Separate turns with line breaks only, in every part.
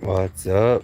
What's up?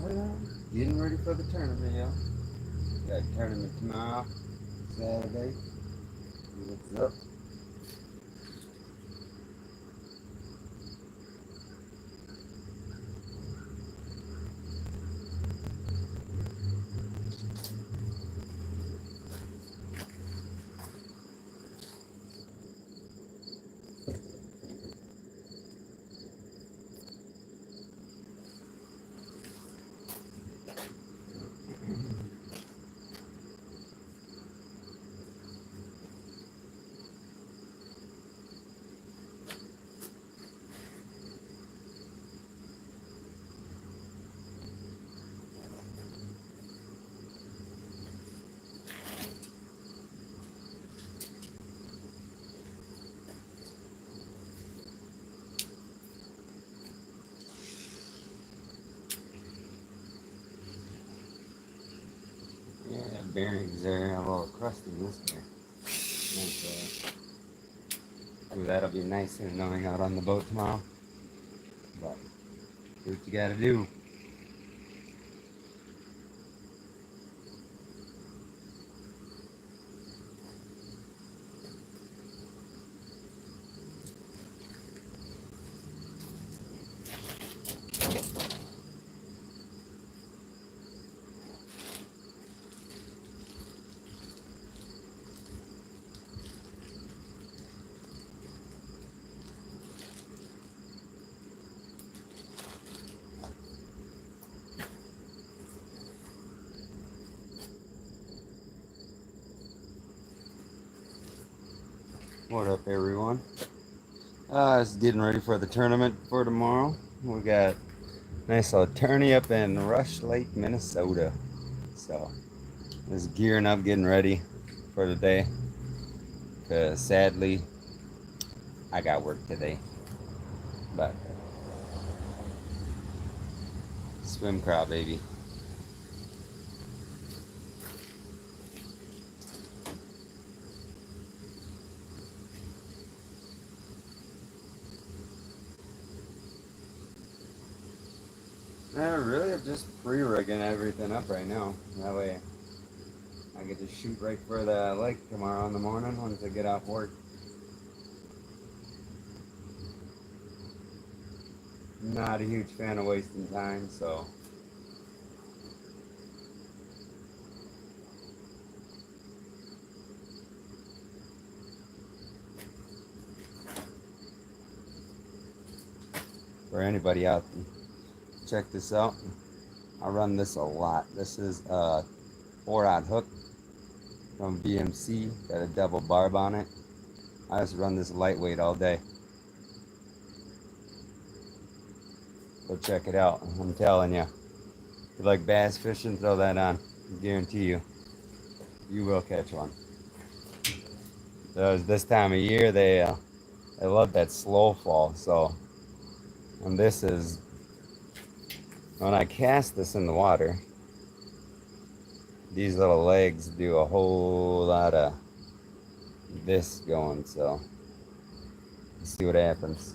Well, getting ready for the tournament, yo. Got a tournament tomorrow, Saturday. What's up? Yeah, bearings there, a little crusty this year. Ooh, that'll be nice and knowing out on the boat tomorrow. But do what you gotta do. What up, everyone? Just getting ready for the tournament for tomorrow. We got a nice little tourney up in Rush Lake, Minnesota. So, just gearing up, getting ready for the day. Because sadly, I got work today. But swim crowd, baby. Really, I'm just pre-rigging everything up right now. That way, I get to shoot right for the lake tomorrow in the morning once I get off work. Not a huge fan of wasting time, so for anybody out, check this out. I run this a lot. This is a 4-aught hook from BMC. Got a double barb on it. I just run this lightweight all day. Go check it out. I'm telling you. If you like bass fishing, throw that on. I guarantee you, you will catch one. This time of year, they love that slow fall. So when this is when I cast this in the water, these little legs do a whole lot of this going. So let's see what happens.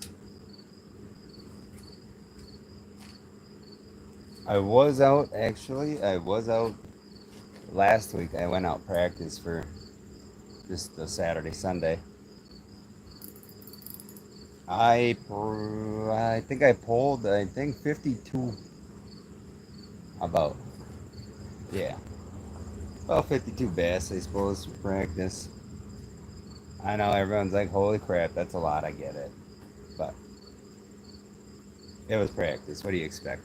I was out actually. I was out last week. I went out practice for just the Saturday, Sunday. I think I pulled 52 about, yeah, well 52 bass I suppose for practice. I know everyone's like, holy crap, that's a lot. I get it, but it was practice. What do you expect?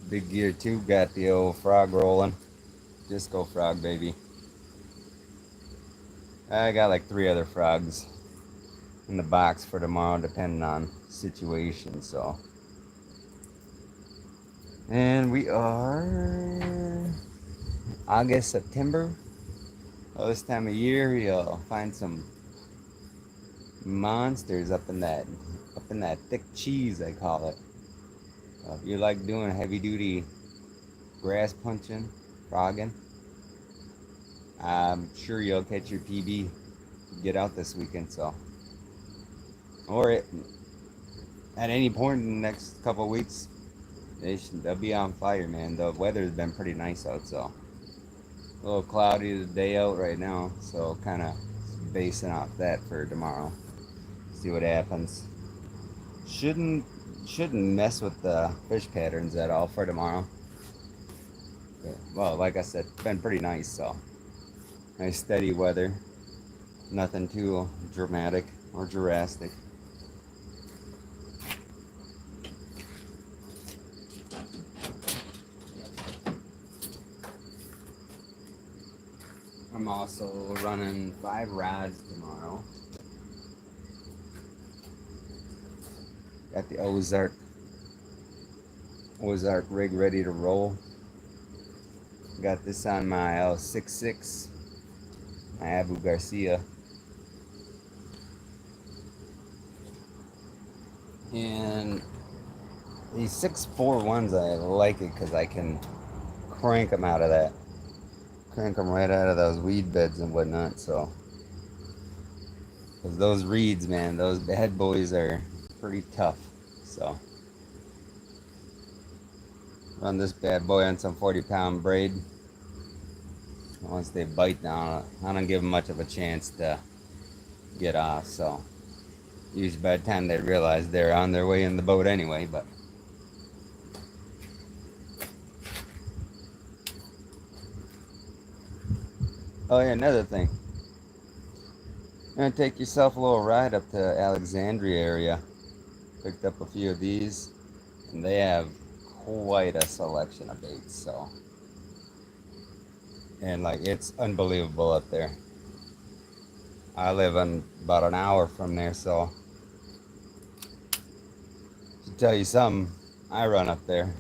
Big Gear 2 got the old frog rolling. Disco frog, baby. I got like 3 other frogs in the box for tomorrow, depending on situation. So, and we are August, September. Well, this time of year, you'll find some monsters up in that thick cheese, I call it. If you like doing heavy duty grass punching, frogging, I'm sure you'll catch your PB. Get out this weekend, so or at any point in the next couple of weeks, they'll be on fire, man. The weather's been pretty nice out, so a little cloudy the day out right now, so kind of basing off that for tomorrow. See what happens. Shouldn't mess with the fish patterns at all for tomorrow. Well, like I said, it's been pretty nice, so nice steady weather. Nothing too dramatic or drastic. I'm also running 5 rods tomorrow. Got the Ozark rig ready to roll. Got this on my L66, my Abu Garcia. And these 641s, I like it because I can crank them out of that. Crank them right out of those weed beds and whatnot, so. Because those reeds, man, those bad boys are pretty tough, so. Run this bad boy on some 40-pound braid. Once they bite down, I don't give them much of a chance to get off, so. Usually by the time they realize they're on their way in the boat anyway, but. Oh yeah, another thing. You're gonna take yourself a little ride up to Alexandria area. Picked up a few of these, and they have quite a selection of baits, so. And like, it's unbelievable up there. I live on about an hour from there, so. To tell you something, I run up there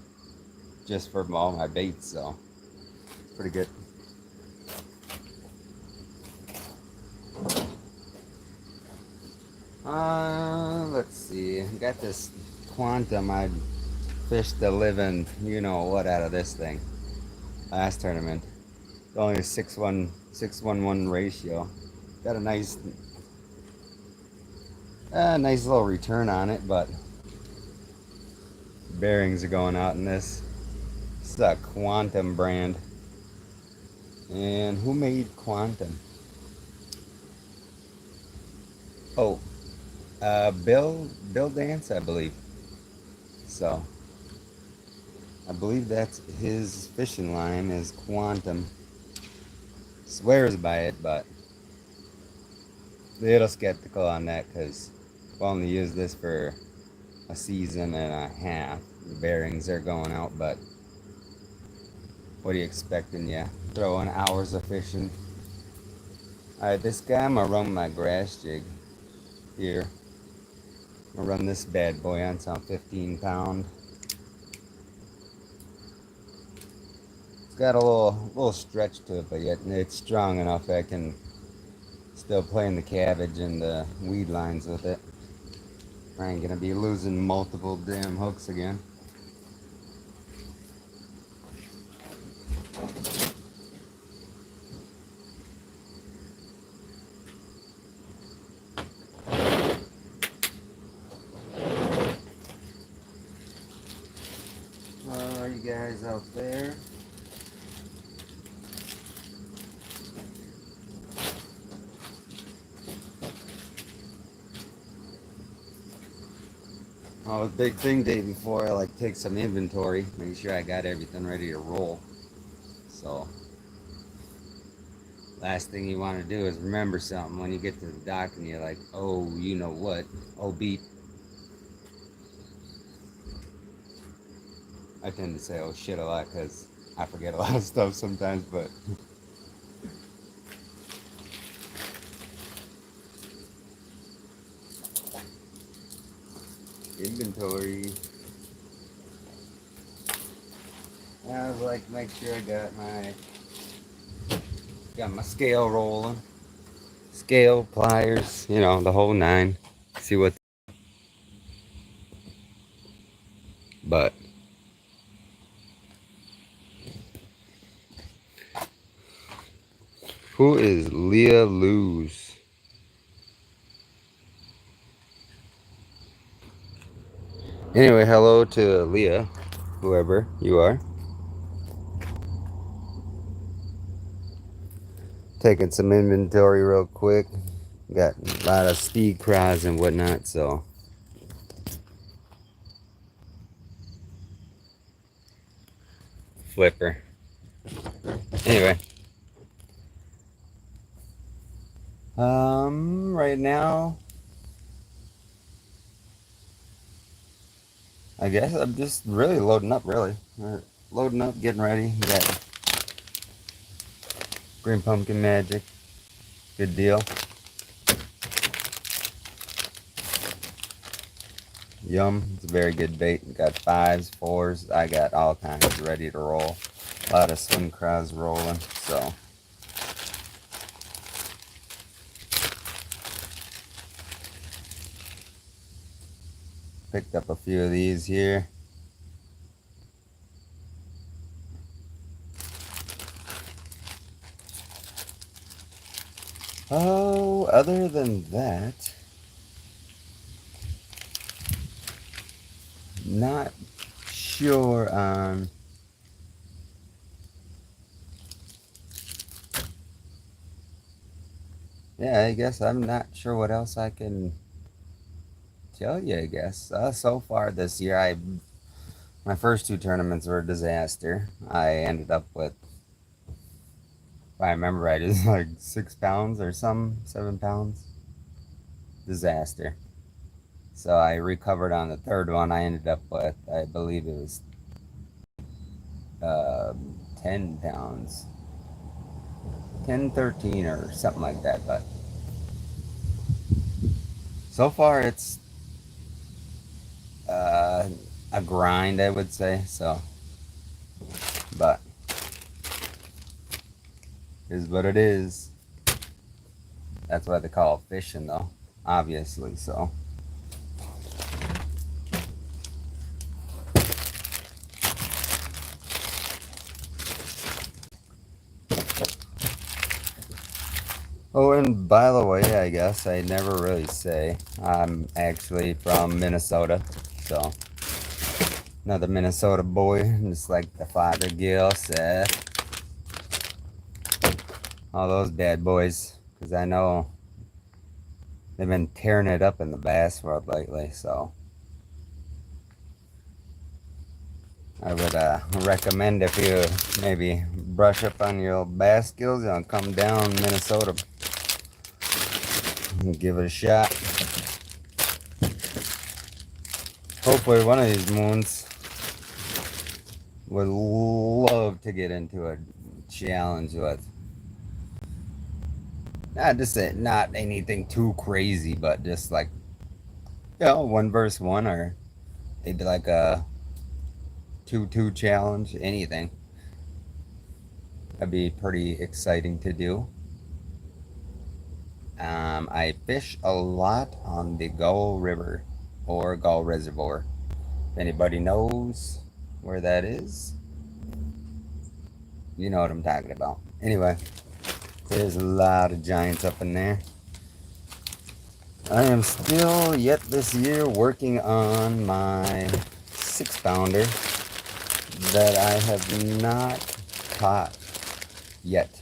just for all my baits, so. It's pretty good. Let's see. Got this Quantum. I fished the living, you know what, out of this thing last tournament. Only a 6-1 ratio. Got a nice little return on it, but bearings are going out in this. This is a Quantum brand. And who made Quantum? Oh, Bill Dance, I believe. So, I believe that's his fishing line is Quantum. Swears by it, but a little skeptical on that because I've only used this for a season and a half. The bearings are going out, but what are you expecting? Yeah, throwing hours of fishing. Alright, this guy, I'm gonna run my grass jig here. I'm gonna run this bad boy on some 15-pound. It's got a little stretch to it, but yet it's strong enough I can still play in the cabbage and the weed lines with it. I ain't gonna be losing multiple damn hooks again. guys out there. Oh, the big thing day before I like take some inventory, make sure I got everything ready to roll. So last thing you want to do is remember something when you get to the dock and you're like, oh, you know what? Oh, beep. I tend to say oh shit a lot because I forget a lot of stuff sometimes, but inventory. I was like, make sure I got my scale rolling, scale, pliers, you know, the whole nine. See what, but who is Leah Luz? Anyway, hello to Leah, whoever you are. Taking some inventory real quick. Got a lot of speed cries and whatnot, so. Flipper. Anyway. Right now, I guess I'm just really loading up, really. Loading up, getting ready. Got Green Pumpkin Magic. Good deal. Yum. It's a very good bait. Got 5s, 4s. I got all kinds ready to roll. A lot of swim cries rolling, so. Picked up a few of these here. Oh, other than that, not sure on yeah, I guess I'm not sure what else I can tell you, I guess. So far this year, my first 2 tournaments were a disaster. I ended up with, if I remember right, it's like 6 pounds or some 7 pounds. Disaster. So I recovered on the 3rd one. I ended up with, I believe it was 10 pounds. 10, 13 or something like that. But so far it's a grind, I would say. So, but is what it is. That's why they call it fishing, though, obviously. So, oh, and by the way, I guess I never really say I'm actually from Minnesota. So, another Minnesota boy, just like the father Gil, Seth, all those bad boys, because I know they've been tearing it up in the bass world lately. So, I would recommend if you maybe brush up on your bass skills and come down Minnesota and give it a shot. Hopefully one of these moons would love to get into a challenge with, not anything too crazy, but just like, 1 versus 1, or maybe like a 2-2 challenge, anything. That'd be pretty exciting to do. I fish a lot on the Gull River or Gull Reservoir. If anybody knows where that is, you know what I'm talking about. Anyway, there's a lot of giants up in there. I am still yet this year working on my 6-pounder. that I have not caught yet.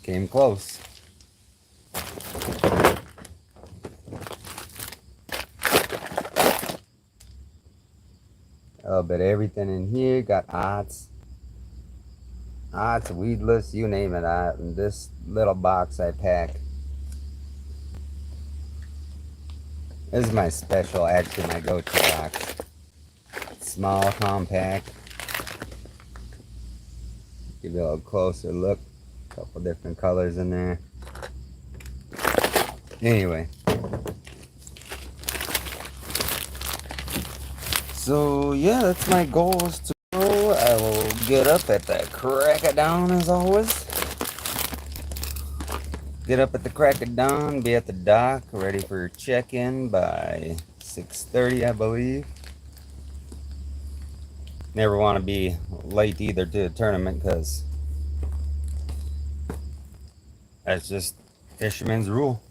Came close. A little bit of everything in here. Got odds, weedless, you name it. In this little box I pack. This is my special, actually my go-to box. Small, compact. Give you a little closer look. A couple different colors in there. Anyway. So yeah, that's my goals tomorrow. I will get up at the crack of dawn as always. Get up at the crack of dawn, be at the dock, ready for check-in by 6:30, I believe. Never want to be late either to a tournament because that's just fisherman's rule.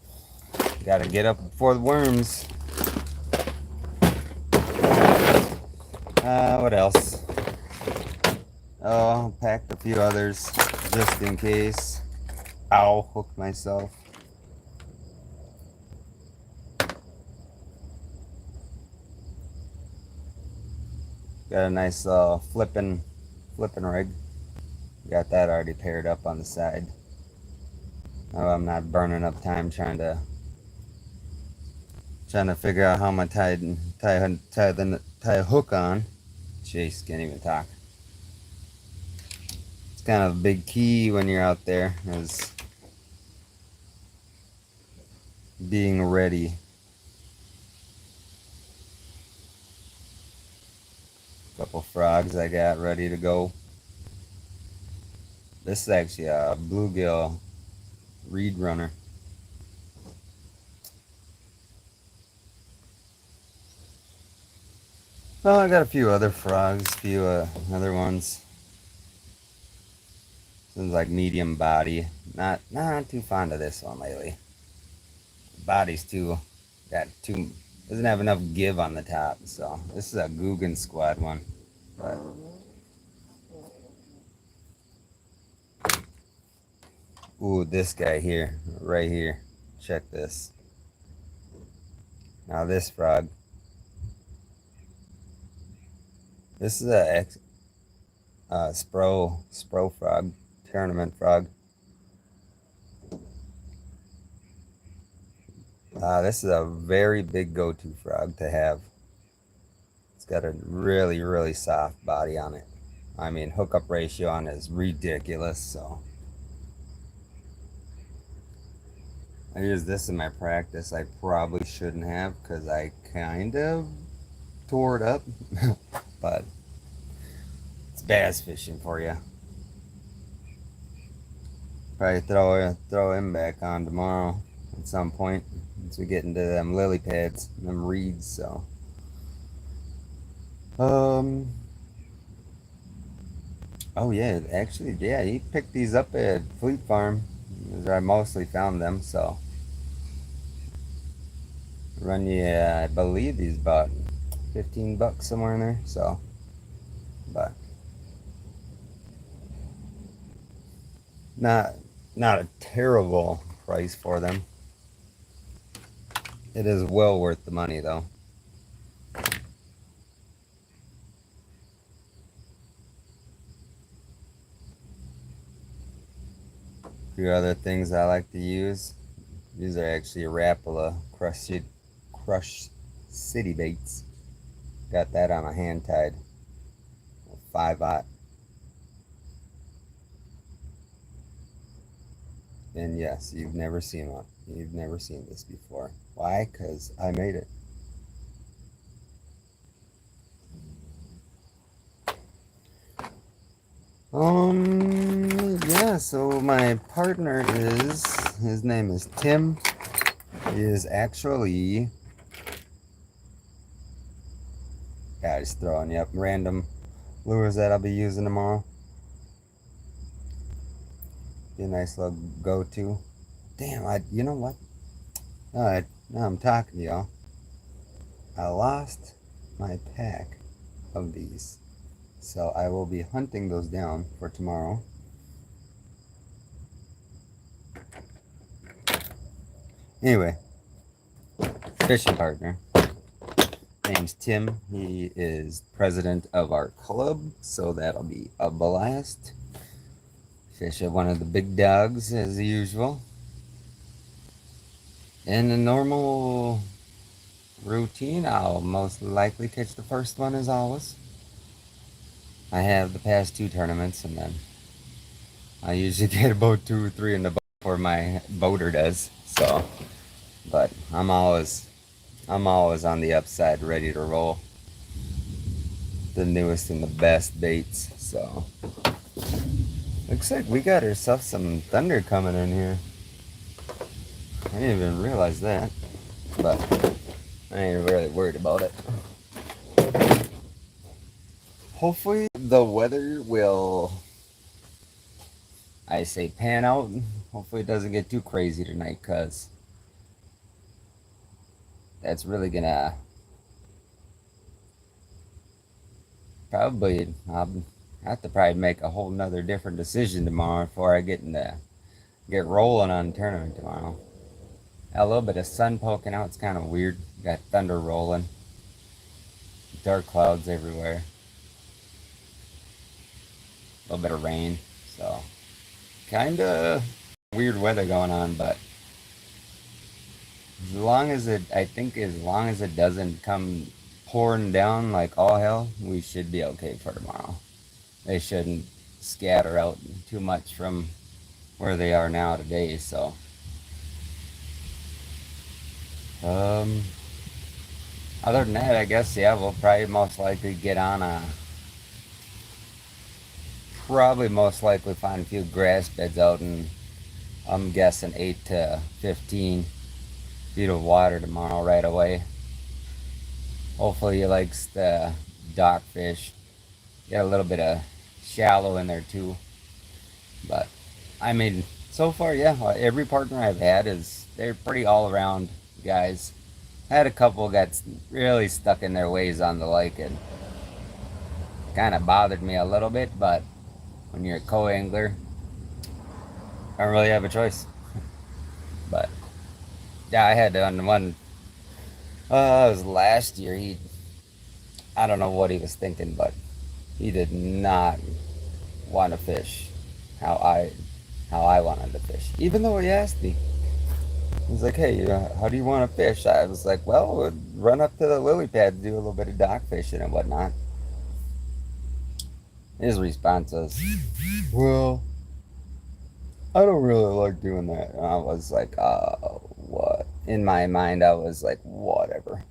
Got to get up before the worms. What else? Oh, packed a few others just in case. Ow, hooked myself. Got a nice flipping rig. Got that already paired up on the side. Oh, I'm not burning up time trying to figure out how I'm gonna tie a hook on. Jeez, can't even talk. It's kind of a big key when you're out there, is being ready. Couple frogs I got ready to go. This is actually a bluegill reed runner. Well, I got a few other frogs, a few other ones. Seems like medium body. Not too fond of this one lately. Body's doesn't have enough give on the top. So this is a Guggen Squad one. But ooh, this guy here, right here. Check this. Now this frog. This is a Spro frog, tournament frog. This is a very big go-to frog to have. It's got a really, really soft body on it. I mean, hookup ratio on it is ridiculous, so. I use this in my practice. I probably shouldn't have because I kind of tore it up, but it's bass fishing for you. Probably throw him back on tomorrow at some point once we get into them lily pads, them reeds. So, oh yeah, actually, yeah, he picked these up at Fleet Farm, where I mostly found them. So, run you, I believe these about $15 somewhere in there. So, but not a terrible price for them. It is well worth the money though. A few other things I like to use. These are actually Rapala Crush City baits. Got that on a hand tied 5/0. And yes, you've never seen one. You've never seen this before. Why? Because I made it. Yeah, so my partner his name is Tim. He is actually, yeah, just throwing you up random lures that I'll be using tomorrow. Be a nice little go-to. Damn, you know what? Alright, now I'm talking to y'all. I lost my pack of these So I will be hunting those down for tomorrow. Anyway, fishing partner. Name's Tim. He is president of our club, so that'll be a blast. Fish at one of the big dogs as usual. In the normal routine, I'll most likely catch the first one as always. I have the past two tournaments, and then I usually get about 2 or 3 in the boat before my boater does. So, but I'm always on the upside, ready to roll the newest and the best baits. So, looks like we got ourselves some thunder coming in here. I didn't even realize that, but I ain't really worried about it. Hopefully the weather will, I say, pan out. Hopefully it doesn't get too crazy tonight, because that's really gonna probably, I'll have to probably make a whole nother different decision tomorrow before I get rolling on tournament tomorrow. A little bit of sun poking out, it's kind of weird. Got thunder rolling, dark clouds everywhere, a little bit of rain, so kind of weird weather going on. But as long as it doesn't come pouring down like all hell, we should be okay for tomorrow. They shouldn't scatter out too much from where they are now today. So, other than that, I guess, yeah, we'll probably most likely find a few grass beds out, and I'm guessing 8 to 15 feet of water tomorrow right away. Hopefully he likes the dock fish. Get a little bit of shallow in there too. But I mean, so far, yeah, every partner I've had they're pretty all around guys. I had a couple got really stuck in their ways on the lake, and kind of bothered me a little bit. But when you're a co-angler, I don't really have a choice. But yeah, I had on one. It was last year. I don't know what he was thinking, but he did not want to fish how I wanted to fish. Even though he asked me, he was like, "Hey, how do you want to fish?" I was like, "Well, we'll run up to the lily pad, do a little bit of dock fishing and whatnot." His response was, "Well, I don't really like doing that." And I was like, what?" In my mind, I was like, "Whatever."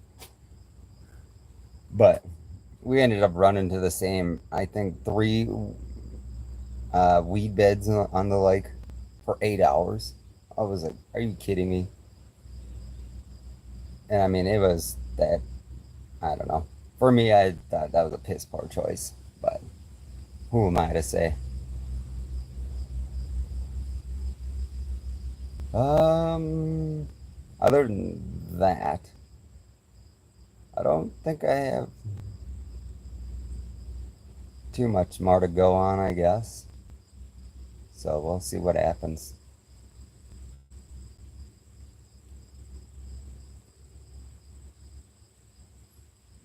But we ended up running to the same, I think, 3 weed beds on the lake for 8 hours. I was like, "Are you kidding me?" And I mean, it was that, I don't know. For me, I thought that was a piss poor choice, but who am I to say? Um, Other than that, I don't think I have too much more to go on, I guess. So we'll see what happens.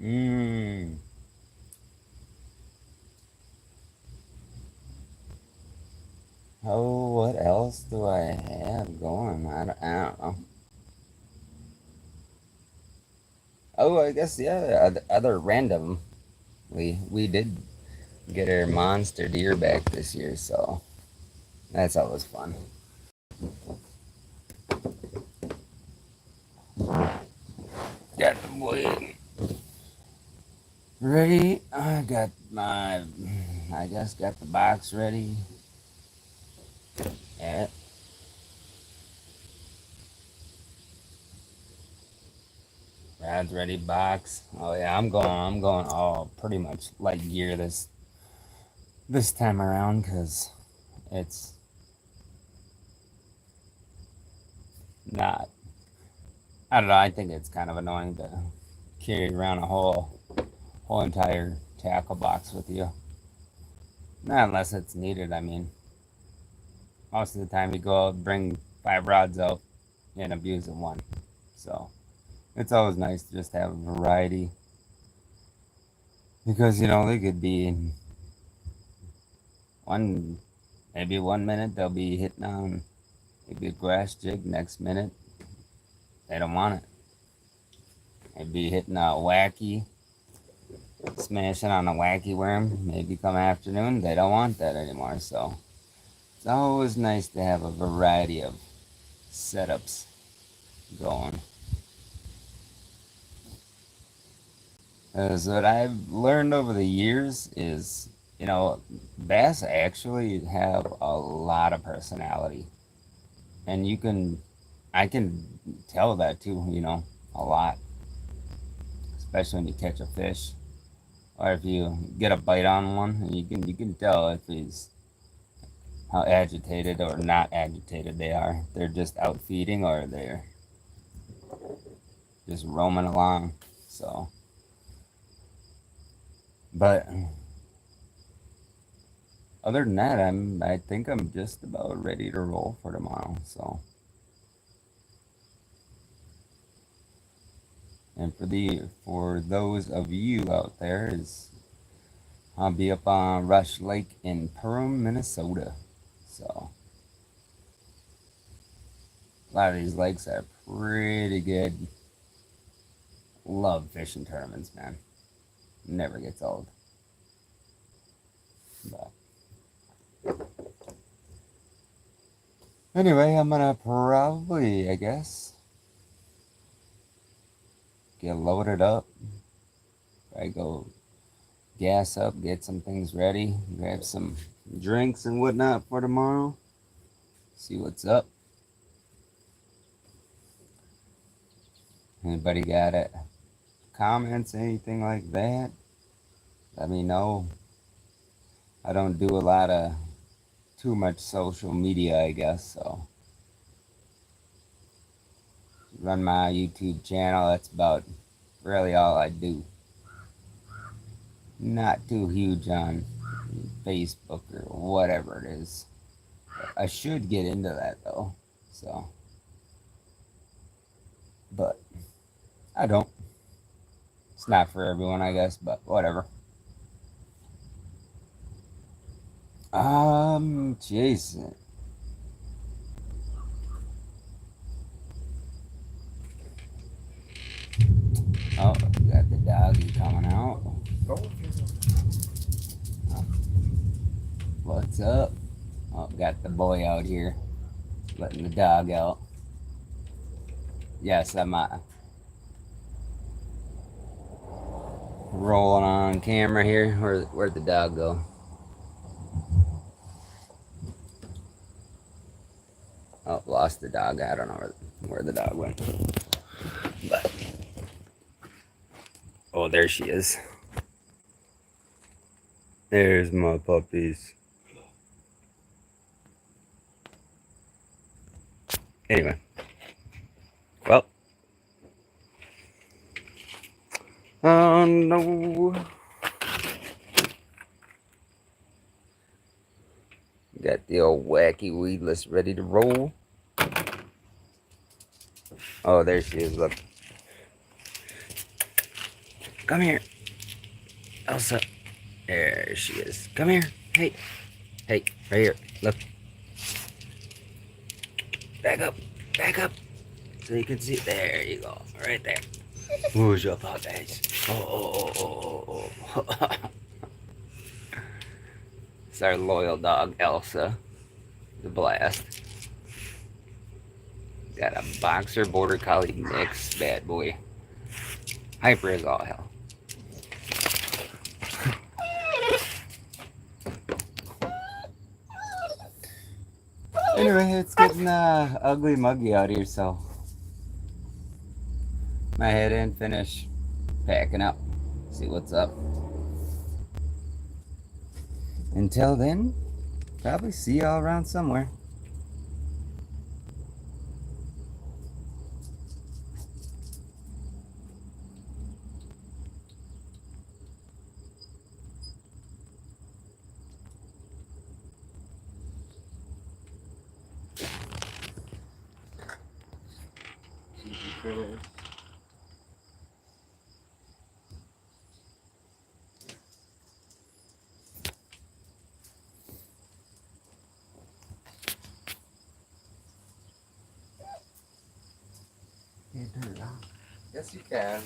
Mmm. Oh, what else do I have going? I don't know. Oh, I guess, yeah, other random. We did get our monster deer back this year, so that's always fun. Got the boy ready. I guess got the box ready. Yeah. Rad's ready, box. Oh yeah, I'm going all pretty much light gear this time around, because it's not. I don't know. I think it's kind of annoying to carry around a whole entire tackle box with you. Not unless it's needed. I mean, most of the time you go out, bring 5 rods out, and abuse of one. So it's always nice to just have a variety because they could be one, maybe 1 minute they'll be hitting on maybe a grass jig. Next minute they don't want it. They'd be hitting a wacky, smashing on a wacky worm. Maybe come afternoon they don't want that anymore. So it's always nice to have a variety of setups going. As what I've learned over the years is, bass actually have a lot of personality, and I can tell that too. A lot, especially when you catch a fish, or if you get a bite on one, you can tell if he's how agitated or not agitated they are. They're just out feeding, or they're just roaming along. So, but other than that, I think I'm just about ready to roll for tomorrow. So, and for those of you out there, I'll be up on Rush Lake in Perham, Minnesota. So a lot of these lakes are pretty good. Love fishing tournaments, man. Never gets old. But anyway, I'm gonna probably, I guess, get loaded up. I go gas up, get some things ready, grab some drinks and whatnot for tomorrow. See what's up. Anybody got it? Comments, anything like that? Let me know. I don't do a lot of too much social media, I guess, so run my YouTube channel. That's about really all I do. Not too huge on Facebook or whatever it is. I should get into that though, so, but I don't. It's not for everyone, I guess, but whatever. Jason. Oh, we got the doggy coming out. What's up? Oh, got the boy out here, letting the dog out. Yes, I'm rolling on camera here. Where'd the dog go? Oh, lost the dog. I don't know where the dog went. But oh, there she is. There's my puppies. Anyway, well, oh no. Got the old wacky weedless ready to roll. Oh, there she is. Look. Come here, Elsa. There she is. Come here. Hey. Hey, right here. Look. Back up. Back up. So you can see. There you go. Right there. Who's your puppies? Oh. It's our loyal dog, Elsa. The blast. Got a boxer border collie mix. Bad boy. Hyper as all hell. Anyway, it's getting ugly muggy out here, so I head in, finish packing up, see what's up. Until then, probably see y'all around somewhere. Easy finish. Can't turn it on. Yes, you can.